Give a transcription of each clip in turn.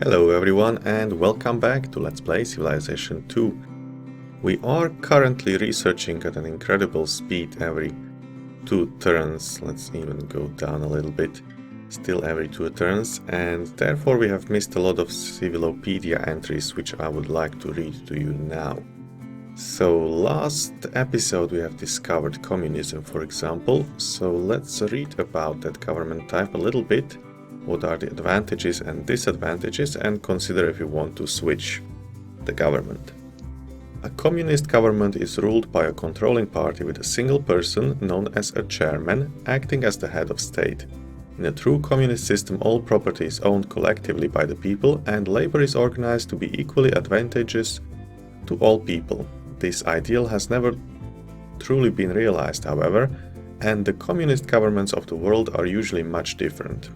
Hello everyone and welcome back to Let's Play Civilization 2. We are currently researching at an incredible speed every 2 turns. Let's even go down a little bit. Still every 2 turns, and therefore we have missed a lot of Civilopedia entries which I would like to read to you now. So last episode we have discovered communism, for example, so let's read about that government type a little bit. What are the advantages and disadvantages, and consider if you want to switch the government. A communist government is ruled by a controlling party with a single person known as a chairman acting as the head of state. In a true communist system, all property is owned collectively by the people and labor is organized to be equally advantageous to all people. This ideal has never truly been realized, however, and the communist governments of the world are usually much different.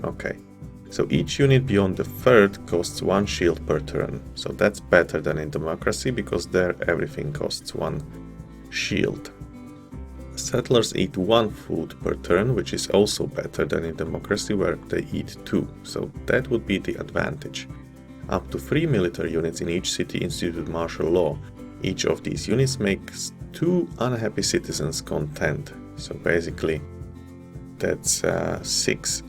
Okay, so each unit beyond the third costs 1 shield per turn, so that's better than in democracy because there everything costs 1 shield. Settlers eat 1 food per turn, which is also better than in democracy where they eat 2, so that would be the advantage. Up to 3 military units in each city institute martial law. Each of these units makes 2 unhappy citizens content, so basically that's 6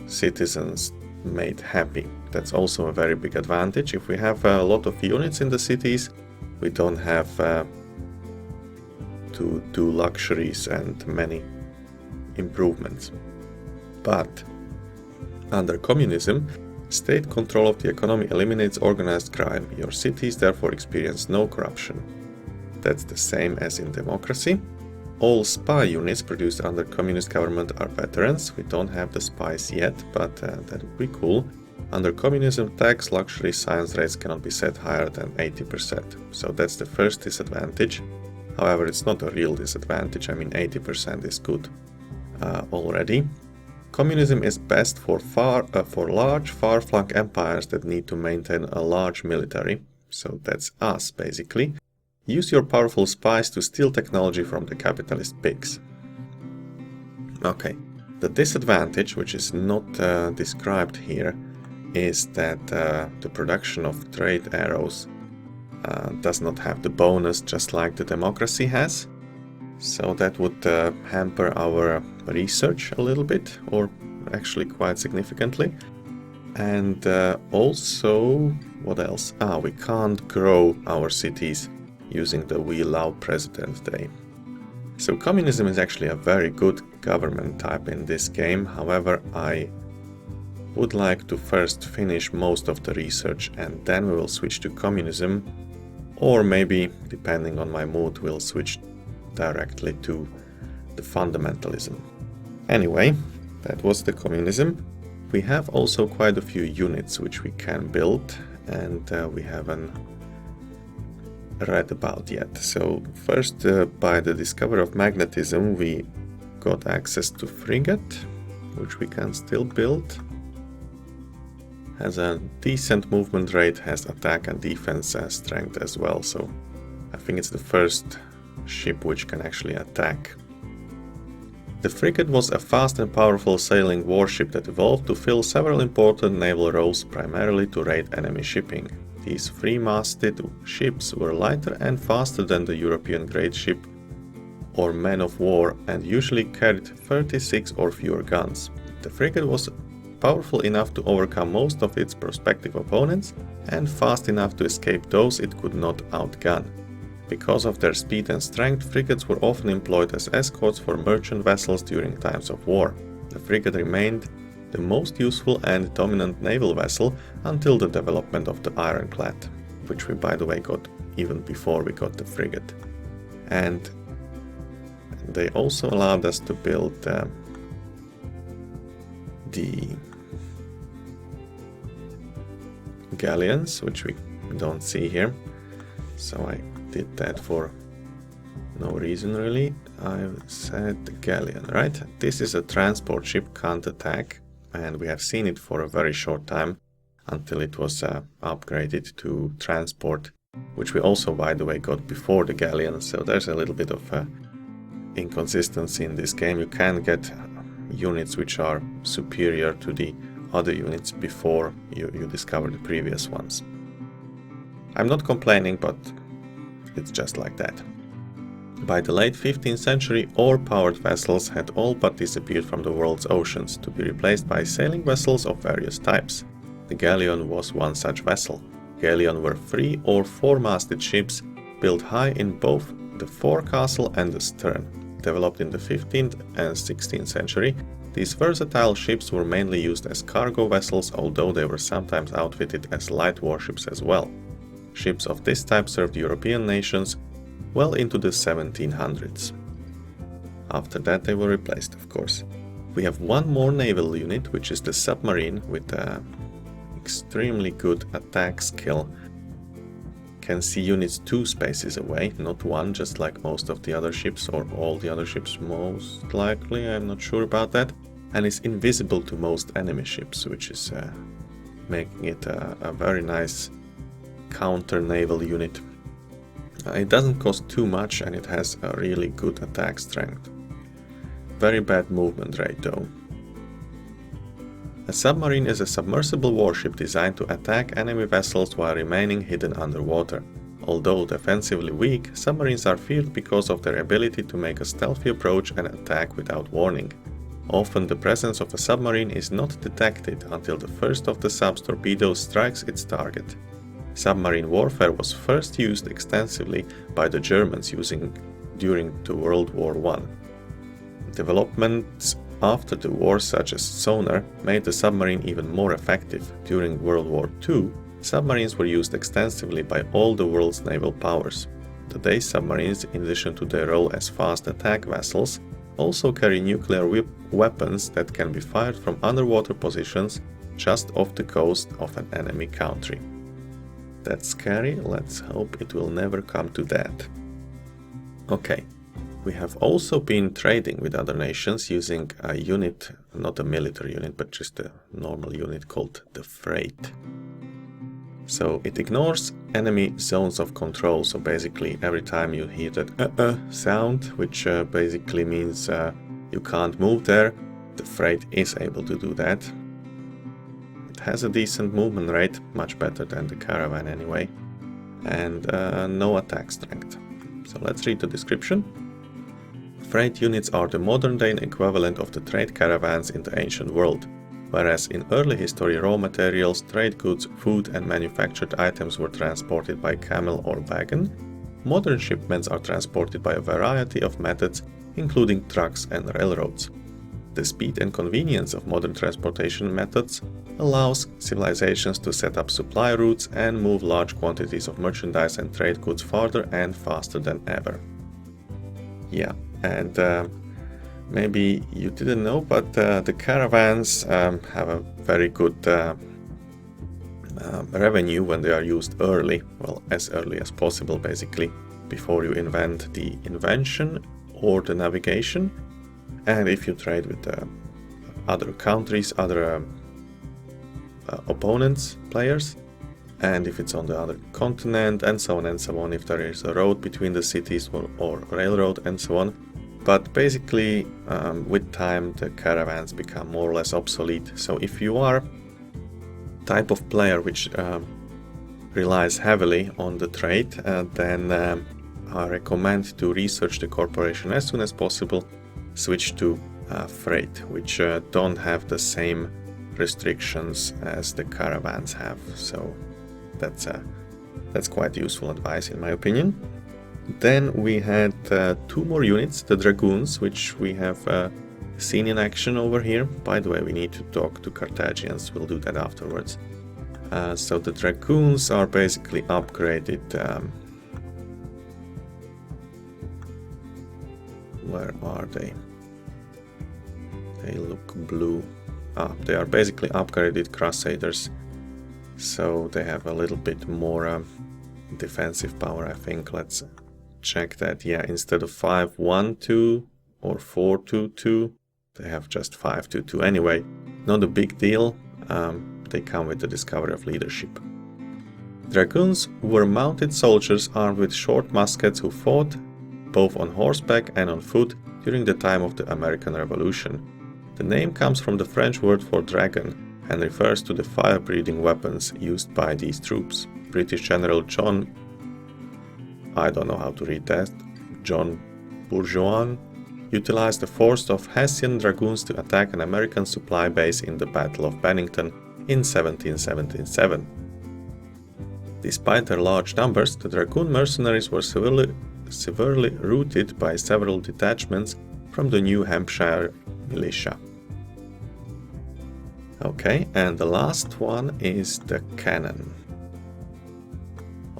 citizens made happy. That's also a very big advantage. If we have a lot of units in the cities, we don't have to do luxuries and many improvements. But under communism, state control of the economy eliminates organized crime. Your cities therefore experience no corruption. That's the same as in democracy. All spy units produced under communist government are veterans. We don't have the spies yet, but that would be cool. Under communism, tax, luxury, science rates cannot be set higher than 80%. So that's the first disadvantage. However, it's not a real disadvantage. I mean, 80% is good already. Communism is best for large, far-flung empires that need to maintain a large military. So that's us, basically. Use your powerful spies to steal technology from the capitalist pigs. Okay, the disadvantage, which is not described here, is that the production of trade arrows does not have the bonus just like the democracy has. So that would hamper our research a little bit, or actually quite significantly. And also, what else? We can't grow our cities using the We Love President Day. So communism is actually a very good government type in this game. However, I would like to first finish most of the research and then we will switch to communism, or maybe, depending on my mood, we'll switch directly to the fundamentalism. Anyway, that was the communism. We have also quite a few units which we can build, and we haven't read about yet. So first, by the discovery of magnetism, we got access to frigate, which we can still build. Has a decent movement rate, has attack and defense strength as well, so I think it's the first ship which can actually attack. The frigate was a fast and powerful sailing warship that evolved to fill several important naval roles, primarily to raid enemy shipping. These 3-masted ships were lighter and faster than the European great ship or men of war and usually carried 36 or fewer guns. The frigate was powerful enough to overcome most of its prospective opponents and fast enough to escape those it could not outgun. Because of their speed and strength, frigates were often employed as escorts for merchant vessels during times of war. The frigate remained the most useful and dominant naval vessel until the development of the ironclad, which we, by the way, got even before we got the frigate. And they also allowed us to build the galleons, which we don't see here. So I did that for no reason really. I said the galleon, right? This is a transport ship, can't attack, and we have seen it for a very short time until it was upgraded to transport, which we also, by the way, got before the galleon. So there's a little bit of inconsistency in this game. You can get units which are superior to the other units before you discover the previous ones. I'm not complaining, but it's just like that. By the late 15th century, oar-powered vessels had all but disappeared from the world's oceans, to be replaced by sailing vessels of various types. The galleon was one such vessel. Galleons were 3 or 4-masted ships built high in both the forecastle and the stern. Developed in the 15th and 16th century, these versatile ships were mainly used as cargo vessels, although they were sometimes outfitted as light warships as well. Ships of this type served European nations well into the 1700s. After that they were replaced, of course. We have one more naval unit, which is the submarine, with extremely good attack skill. Can see units 2 spaces away, not 1, just like most of the other ships, or all the other ships most likely, I'm not sure about that. And is invisible to most enemy ships, which is making it a very nice counter-naval unit. It doesn't cost too much and it has a really good attack strength. Very bad movement rate though. A submarine is a submersible warship designed to attack enemy vessels while remaining hidden underwater. Although defensively weak, submarines are feared because of their ability to make a stealthy approach and attack without warning. Often the presence of a submarine is not detected until the first of the sub's torpedoes strikes its target. Submarine warfare was first used extensively by the Germans during the World War I. Developments after the war, such as sonar, made the submarine even more effective. During World War II, submarines were used extensively by all the world's naval powers. Today's submarines, in addition to their role as fast attack vessels, also carry nuclear weapons that can be fired from underwater positions just off the coast of an enemy country. That's scary, let's hope it will never come to that. Okay. We have also been trading with other nations using a unit, not a military unit, but just a normal unit called the freight. So it ignores enemy zones of control, so basically every time you hear that sound, which basically means you can't move there, the freight is able to do that. It has a decent movement rate, much better than the caravan anyway, and no attack strength. So let's read the description. Freight units are the modern-day equivalent of the trade caravans in the ancient world. Whereas in early history raw materials, trade goods, food and manufactured items were transported by camel or wagon, modern shipments are transported by a variety of methods, including trucks and railroads. The speed and convenience of modern transportation methods allows civilizations to set up supply routes and move large quantities of merchandise and trade goods farther and faster than ever. Yeah. And maybe you didn't know, but the caravans have a very good revenue when they are used early, well, as early as possible basically, before you invent the invention or the navigation. And if you trade with other countries, other opponents, players, and if it's on the other continent and so on, if there is a road between the cities or railroad and so on. But basically, with time, the caravans become more or less obsolete. So if you are type of player which relies heavily on the trade, then I recommend to research the corporation as soon as possible, switch to freight, which don't have the same restrictions as the caravans have. So that's quite useful advice in my opinion. Then we had 2 more units, the Dragoons, which we have seen in action over here. By the way, we need to talk to Carthaginians, we'll do that afterwards. So the Dragoons are basically upgraded. Where are they? They look blue. They are basically upgraded Crusaders. So they have a little bit more defensive power, I think. Let's check that. Yeah, instead of 5-1-2 or 4-2-2, they have just 5-2-2. Anyway, not a big deal. They come with the discovery of leadership. Dragoons were mounted soldiers armed with short muskets who fought both on horseback and on foot during the time of the American Revolution. The name comes from the French word for dragon and refers to the fire-breathing weapons used by these troops. British General John, I don't know how to read that, John Bourgoin, utilized the force of Hessian dragoons to attack an American supply base in the Battle of Bennington in 1777. Despite their large numbers, the dragoon mercenaries were severely routed by several detachments from the New Hampshire militia. Okay, and the last one is the cannon.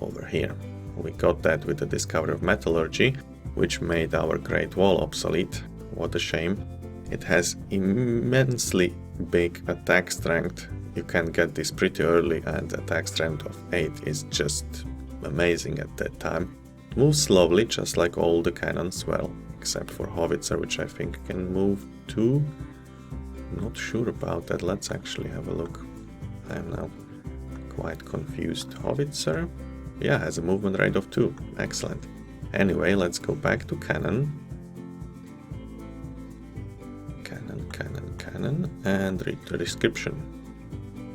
Over here. We got that with the discovery of metallurgy, which made our Great Wall obsolete. What a shame. It has immensely big attack strength. You can get this pretty early, and attack strength of 8 is just amazing at that time. It moves slowly, just like all the cannons, well, except for Howitzer, which I think can move too. Not sure about that. Let's actually have a look. I am now quite confused. Howitzer, yeah, has a movement rate of 2. Excellent. Anyway, let's go back to cannon. Cannon, and read the description.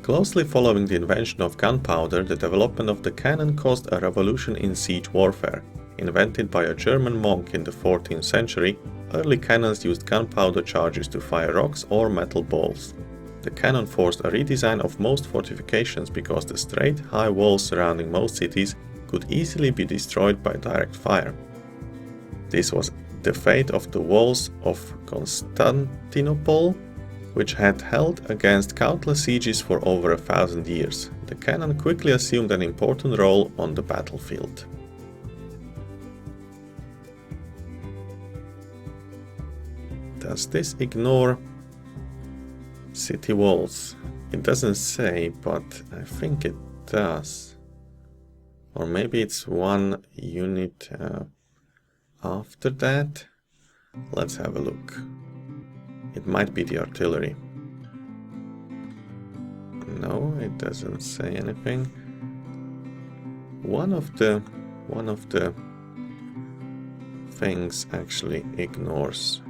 Closely following the invention of gunpowder, the development of the cannon caused a revolution in siege warfare. Invented by a German monk in the 14th century, early cannons used gunpowder charges to fire rocks or metal balls. The cannon forced a redesign of most fortifications because the straight, high walls surrounding most cities could easily be destroyed by direct fire. This was the fate of the walls of Constantinople, which had held against countless sieges for over 1,000 years. The cannon quickly assumed an important role on the battlefield. Does this ignore city walls? It doesn't say, but I think it does. Or maybe it's one unit after that. Let's have a look. It might be the artillery. No, it doesn't say anything. One of the things actually ignores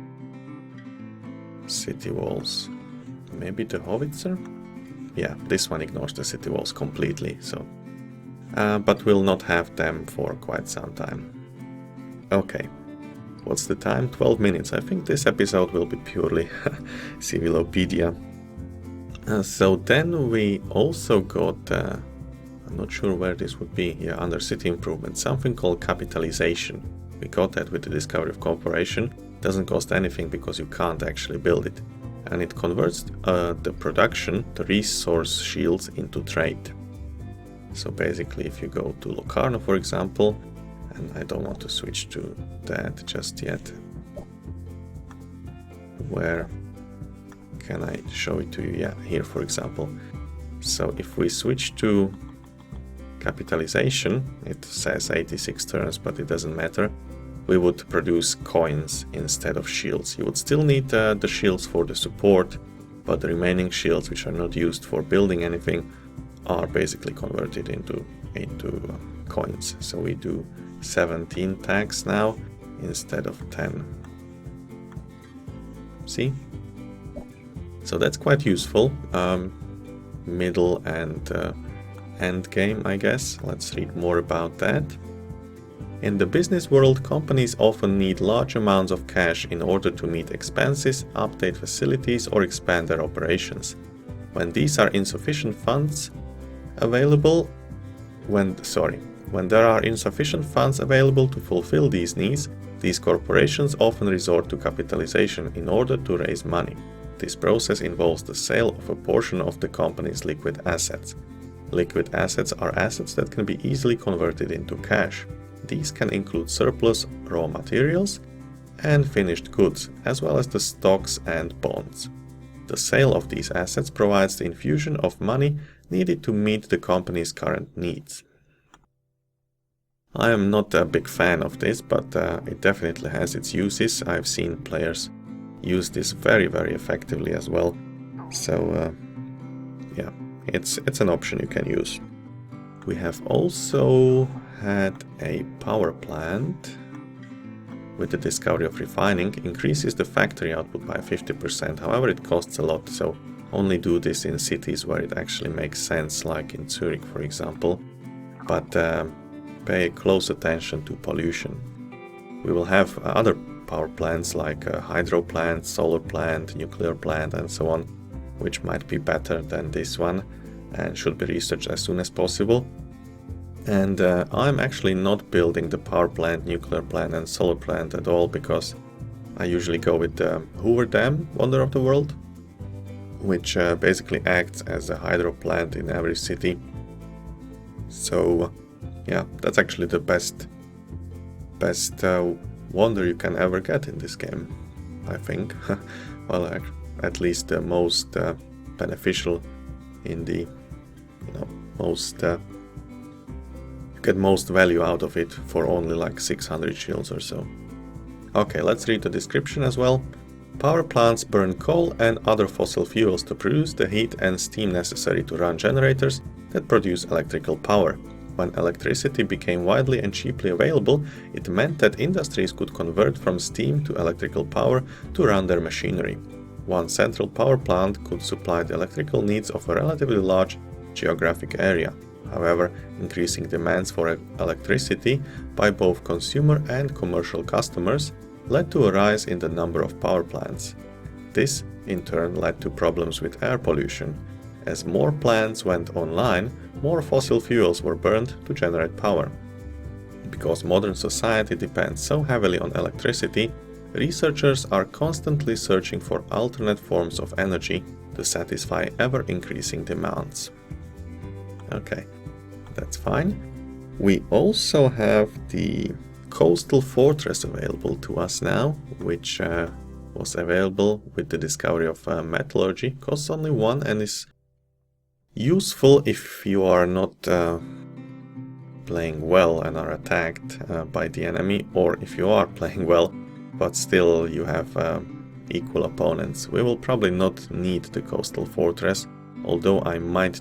city walls. Maybe the howitzer? Yeah, this one ignores the city walls completely, so but we'll not have them for quite some time. Okay, what's the time? 12 minutes. I think this episode will be purely Civilopedia. So then we also got, I'm not sure where this would be, yeah, under city improvement, something called capitalization. We got that with the discovery of cooperation. Doesn't cost anything because you can't actually build it. And it converts the production, the resource shields, into trade. So basically, if you go to Locarno, for example, and I don't want to switch to that just yet. Where can I show it to you? Yeah, here, for example. So if we switch to capitalization, it says 86 turns, but it doesn't matter. We would produce coins instead of shields. You would still need the shields for the support, but the remaining shields, which are not used for building anything, are basically converted into coins. So we do 17 tags now instead of 10. See? So that's quite useful. Middle and end game, I guess. Let's read more about that. In the business world, companies often need large amounts of cash in order to meet expenses, update facilities, or expand their operations. When these are insufficient funds available, when there are insufficient funds available to fulfill these needs, these corporations often resort to capitalization in order to raise money. This process involves the sale of a portion of the company's liquid assets. Liquid assets are assets that can be easily converted into cash. These can include surplus raw materials and finished goods, as well as the stocks and bonds. The sale of these assets provides the infusion of money needed to meet the company's current needs. I am not a big fan of this, but it definitely has its uses. I've seen players use this very, very effectively as well. So yeah, it's an option you can use. We have also had a power plant with the discovery of refining increases the factory output by 50%. However, it costs a lot, so only do this in cities where it actually makes sense, like in Zurich, for example, but pay close attention to pollution. We will have other power plants like hydro plant, solar plant, nuclear plant, and so on, which might be better than this one and should be researched as soon as possible. And I'm actually not building the power plant, nuclear plant, and solar plant at all, because I usually go with the Hoover Dam, Wonder of the World, which basically acts as a hydro plant in every city. So yeah, that's actually the best wonder you can ever get in this game, I think. Well, at least the most beneficial in the, most you get most value out of it for only like 600 shields or so. Okay, let's read the description as well. Power plants burn coal and other fossil fuels to produce the heat and steam necessary to run generators that produce electrical power. When electricity became widely and cheaply available, it meant that industries could convert from steam to electrical power to run their machinery. One central power plant could supply the electrical needs of a relatively large geographic area. However, increasing demands for electricity by both consumer and commercial customers led to a rise in the number of power plants. This, in turn, led to problems with air pollution. As more plants went online, more fossil fuels were burned to generate power. Because modern society depends so heavily on electricity, researchers are constantly searching for alternate forms of energy to satisfy ever-increasing demands. Okay, that's fine. We also have the Coastal Fortress available to us now, which was available with the discovery of metallurgy. Costs only 1 and is useful if you are not playing well and are attacked by the enemy, or if you are playing well but still you have equal opponents. We will probably not need the Coastal Fortress, although I might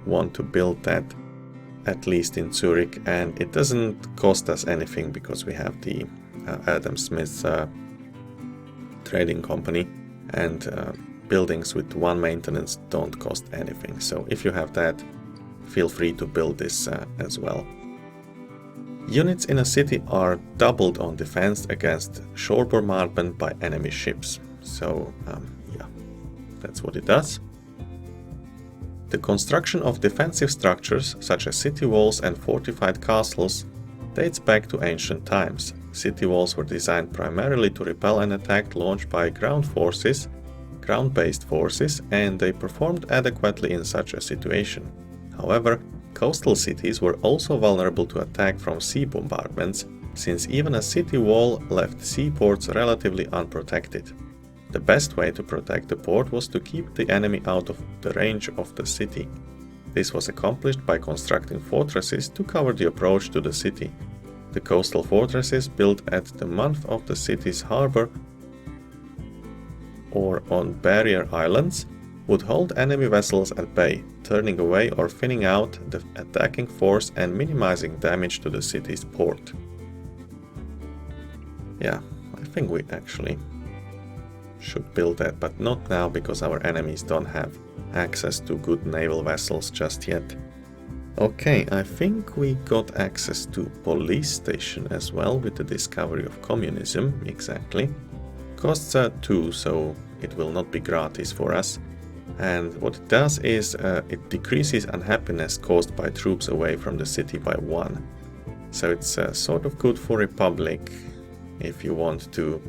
want to build that at least in Zurich, and it doesn't cost us anything because we have the Adam Smith's trading company, and buildings with 1 maintenance don't cost anything. So if you have that, feel free to build this as well. Units in a city are doubled on defense against shore bombardment by enemy ships. So yeah, that's what it does. The construction of defensive structures, such as city walls and fortified castles, dates back to ancient times. City walls were designed primarily to repel an attack launched by ground-based forces, and they performed adequately in such a situation. However, coastal cities were also vulnerable to attack from sea bombardments, since even a city wall left seaports relatively unprotected. The best way to protect the port was to keep the enemy out of the range of the city. This was accomplished by constructing fortresses to cover the approach to the city. The coastal fortresses built at the mouth of the city's harbor or on barrier islands would hold enemy vessels at bay, turning away or thinning out the attacking force and minimizing damage to the city's port. Yeah, I think we actually should build that, but not now because our enemies don't have access to good naval vessels just yet. Okay, I think we got access to police station as well with the discovery of communism, exactly. Costs 2, so it will not be gratis for us. And what it does is it decreases unhappiness caused by troops away from the city by 1. So it's sort of good for Republic if you want to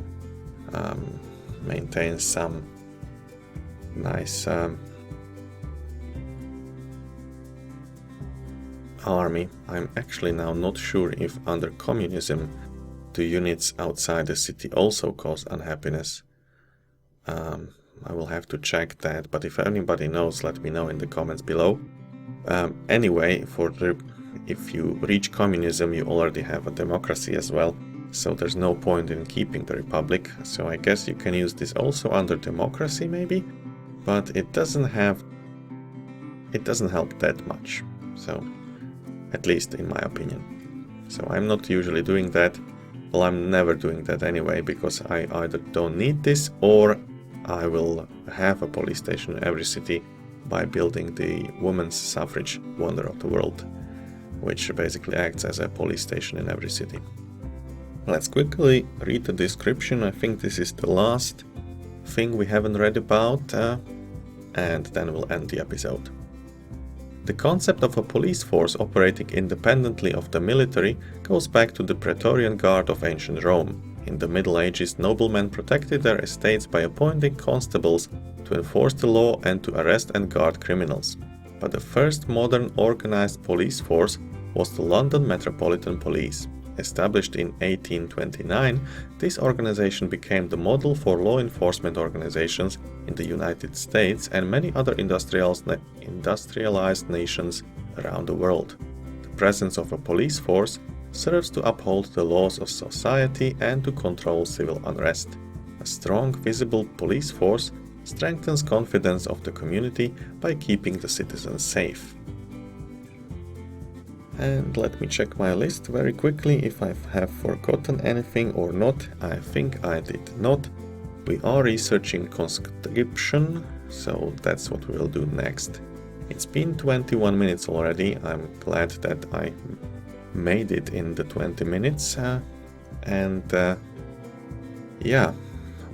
maintain some nice army. I'm actually now not sure if under communism the units outside the city also cause unhappiness. I will have to check that, but if anybody knows, let me know in the comments below. Anyway, if you reach communism, you already have a democracy as well, so there's no point in keeping the Republic. So I guess you can use this also under democracy maybe, but it doesn't help that much. So, at least in my opinion. So I'm not usually doing that. Well, I'm never doing that anyway, because I either don't need this or I will have a police station in every city by building the women's suffrage wonder of the world, which basically acts as a police station in every city. Let's quickly read the description. I think this is the last thing we haven't read about, and then we'll end the episode. The concept of a police force operating independently of the military goes back to the Praetorian Guard of ancient Rome. In the Middle Ages, noblemen protected their estates by appointing constables to enforce the law and to arrest and guard criminals. But the first modern organized police force was the London Metropolitan Police. Established in 1829, this organization became the model for law enforcement organizations in the United States and many other industrialized nations around the world. The presence of a police force serves to uphold the laws of society and to control civil unrest. A strong, visible police force strengthens confidence of the community by keeping the citizens safe. And let me check my list very quickly if I have forgotten anything or not. I think I did not. We are researching conscription, so that's what we will do next. It's been 21 minutes already. I'm glad that I made it in the 20 minutes. Yeah,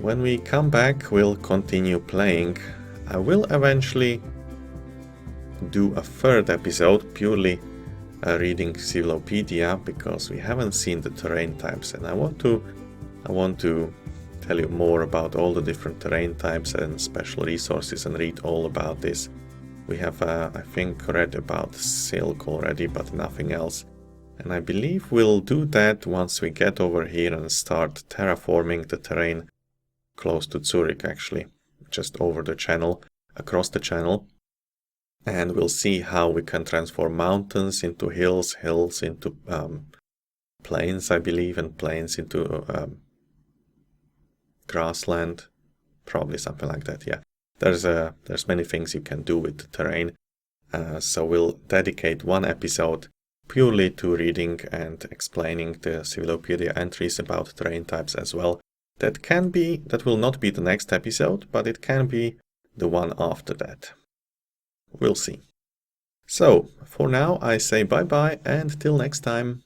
when we come back, we'll continue playing. I will eventually do a third episode purely reading Civilopedia, because we haven't seen the terrain types, and I want to tell you more about all the different terrain types and special resources and read all about this. We have I think read about silk already, but nothing else, and I believe we'll do that once we get over here and start terraforming the terrain close to Zurich, actually just over the channel, across the channel. And we'll see how we can transform mountains into hills, hills into plains, I believe, and plains into grassland, probably something like that. Yeah, there's many things you can do with the terrain. So we'll dedicate one episode purely to reading and explaining the Civilopedia entries about terrain types as well. That will not be the next episode, but it can be the one after that. We'll see. So, for now I say bye-bye and till next time.